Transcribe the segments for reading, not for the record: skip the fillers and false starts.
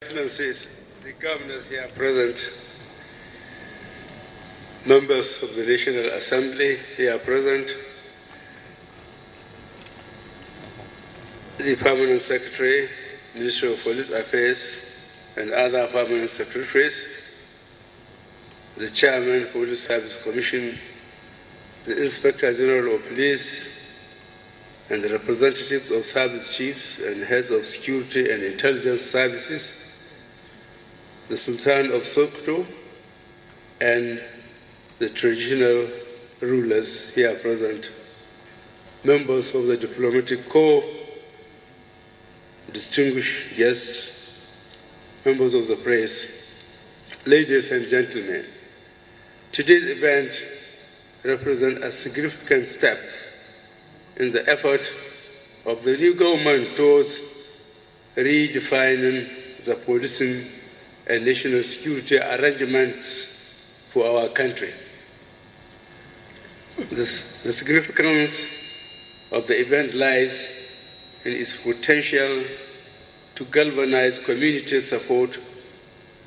Excellencies, the governors here present, members of the National Assembly here present, the Permanent Secretary, Ministry of Police Affairs, and other permanent secretaries, the Chairman, Police Service Commission, the Inspector General of Police, and the representatives of service chiefs and heads of security and intelligence services, the Sultan of Sokoto, and the traditional rulers here present, members of the diplomatic corps, distinguished guests, members of the press, ladies and gentlemen. Today's event represents a significant step in the effort of the new government towards redefining the policing and national security arrangements for our country. The significance of the event lies in its potential to galvanize community support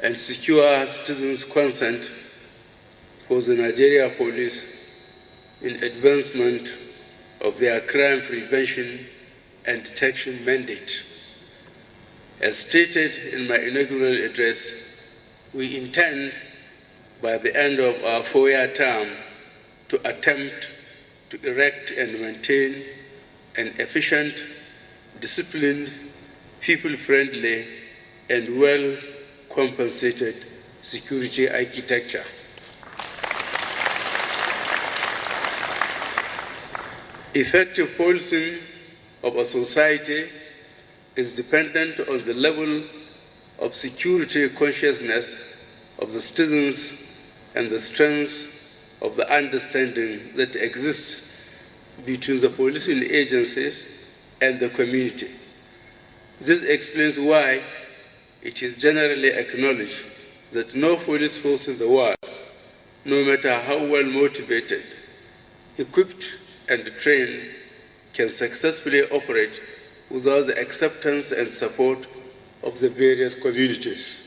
and secure citizens' consent for the Nigeria Police in advancement of their crime prevention and detection mandate. As stated in my inaugural address, we intend by the end of our 4-year term to attempt to erect and maintain an efficient, disciplined, people-friendly, and well-compensated security architecture. Effective policing of a society is dependent on the level of security consciousness of the citizens and the strength of the understanding that exists between the policing agencies and the community. This explains why it is generally acknowledged that no police force in the world, no matter how well motivated, equipped, and trained, can successfully operate without the acceptance and support of the various communities.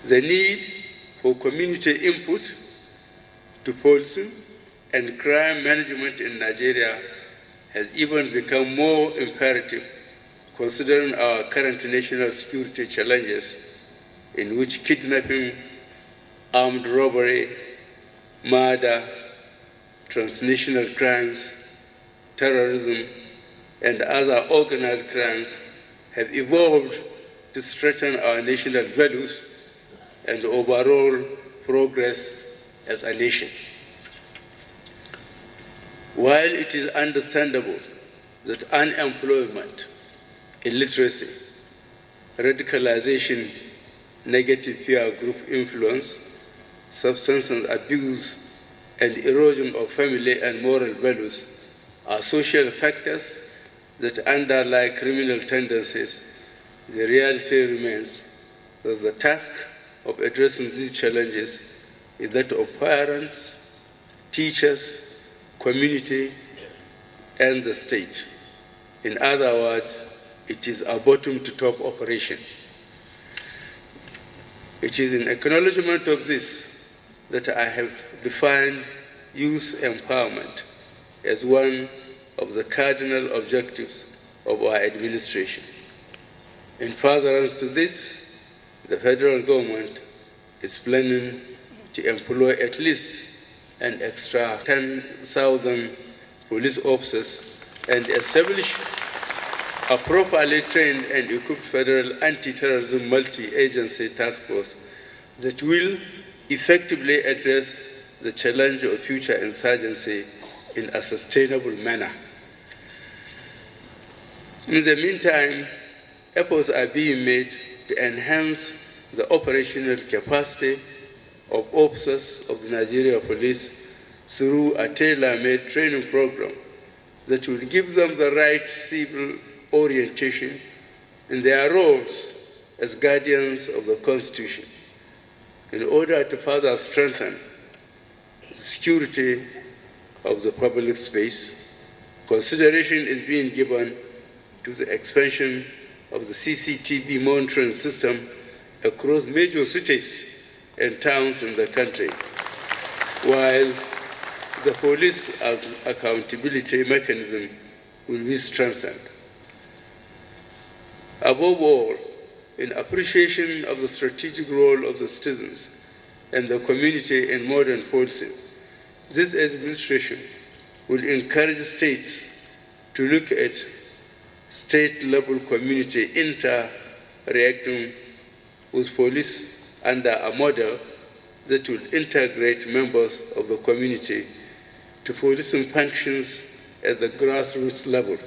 The need for community input to policing and crime management in Nigeria has even become more imperative considering our current national security challenges, in which kidnapping, armed robbery, murder, transnational crimes, terrorism, and other organized crimes have evolved to strengthen our national values and overall progress as a nation. While it is understandable that unemployment, illiteracy, radicalization, negative peer group influence, substance abuse, and erosion of family and moral values are social factors that underlie criminal tendencies, the reality remains that the task of addressing these challenges is that of parents, teachers, community, and the state. In other words, it is a bottom-to-top operation. It is in acknowledgement of this that I have defined youth empowerment as one of the cardinal objectives of our administration. In furtherance to this, the federal government is planning to employ at least an extra 10,000 police officers and establish a properly trained and equipped federal anti-terrorism multi-agency task force that will effectively address the challenge of future insurgency in a sustainable manner. In the meantime, efforts are being made to enhance the operational capacity of officers of the Nigeria Police through a tailor-made training program that will give them the right civil orientation in their roles as guardians of the Constitution. In order to further strengthen the security of the public space, consideration is being given to the expansion of the CCTV monitoring system across major cities and towns in the country, while the police accountability mechanism will be strengthened. Above all, in appreciation of the strategic role of the citizens and the community in modern policing, this administration will encourage states to look at state-level community interacting with police under a model that will integrate members of the community to policing functions at the grassroots level.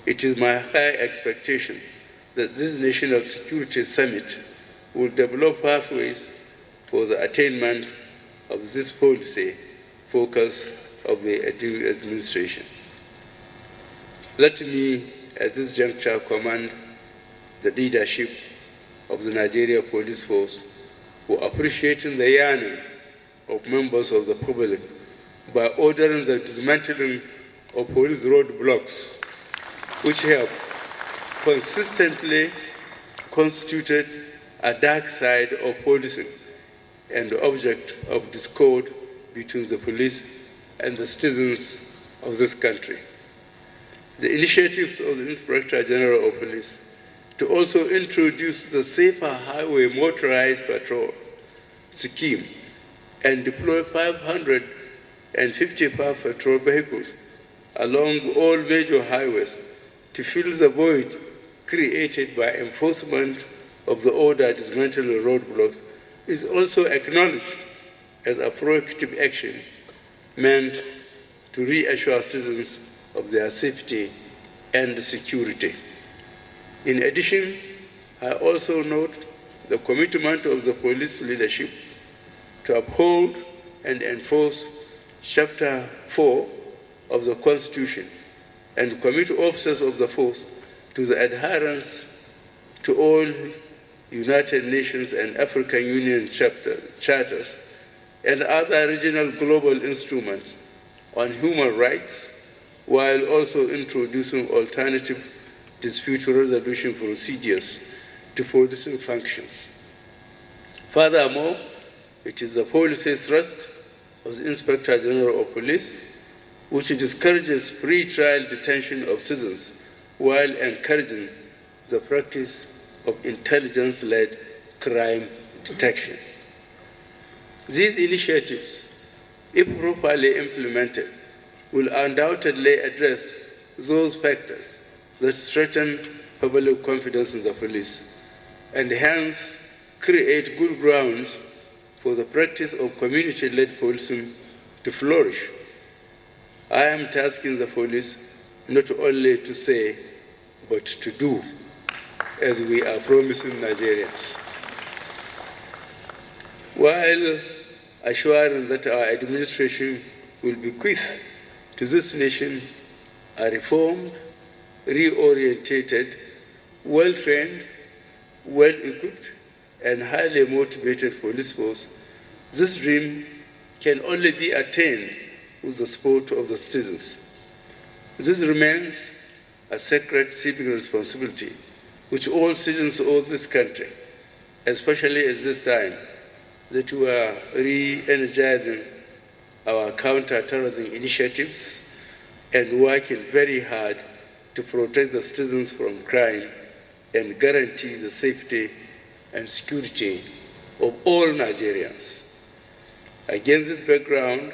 It is my high expectation that this National Security Summit will develop pathways for the attainment of this policy focus of the administration. Let me, at this juncture, commend the leadership of the Nigeria Police Force for appreciating the yearning of members of the public by ordering the dismantling of police roadblocks, which have consistently constituted a dark side of policing and the object of discord between the police and the citizens of this country. The initiatives of the Inspector General of Police to also introduce the Safer Highway Motorized Patrol scheme and deploy 555 patrol vehicles along all major highways to fill the void created by enforcement of the order dismantling roadblocks is also acknowledged as a proactive action meant to reassure citizens of their safety and security. In addition, I also note the commitment of the police leadership to uphold and enforce Chapter 4 of the Constitution and commit officers of the force to the adherence to all United Nations and African Union charters and other regional global instruments on human rights, while also introducing alternative dispute resolution procedures to policing functions. Furthermore, it is the policy thrust of the Inspector General of Police which discourages pre-trial detention of citizens while encouraging the practice of intelligence-led crime detection. These initiatives, if properly implemented, will undoubtedly address those factors that threaten public confidence in the police and hence create good grounds for the practice of community-led policing to flourish. I am tasking the police not only to say, but to do, as we are promising Nigerians. While assuring that our administration will bequeath to this nation a reformed, reorientated, well-trained, well-equipped, and highly motivated police force, this dream can only be attained with the support of the citizens. This remains a sacred civic responsibility which all citizens of this country, especially at this time that we are re-energizing our counter-terrorism initiatives and working very hard to protect the citizens from crime and guarantee the safety and security of all Nigerians. Against this background,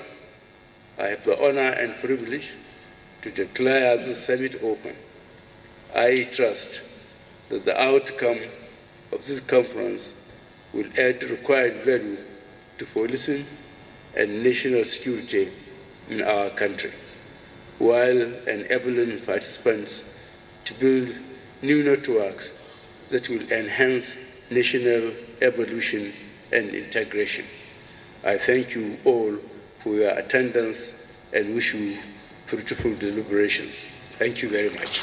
I have the honor and privilege to declare this summit open. I trust that the outcome of this conference will add required value to policing and national security in our country, while enabling participants to build new networks that will enhance national evolution and integration. I thank you all for your attendance and wish you fruitful deliberations. Thank you very much.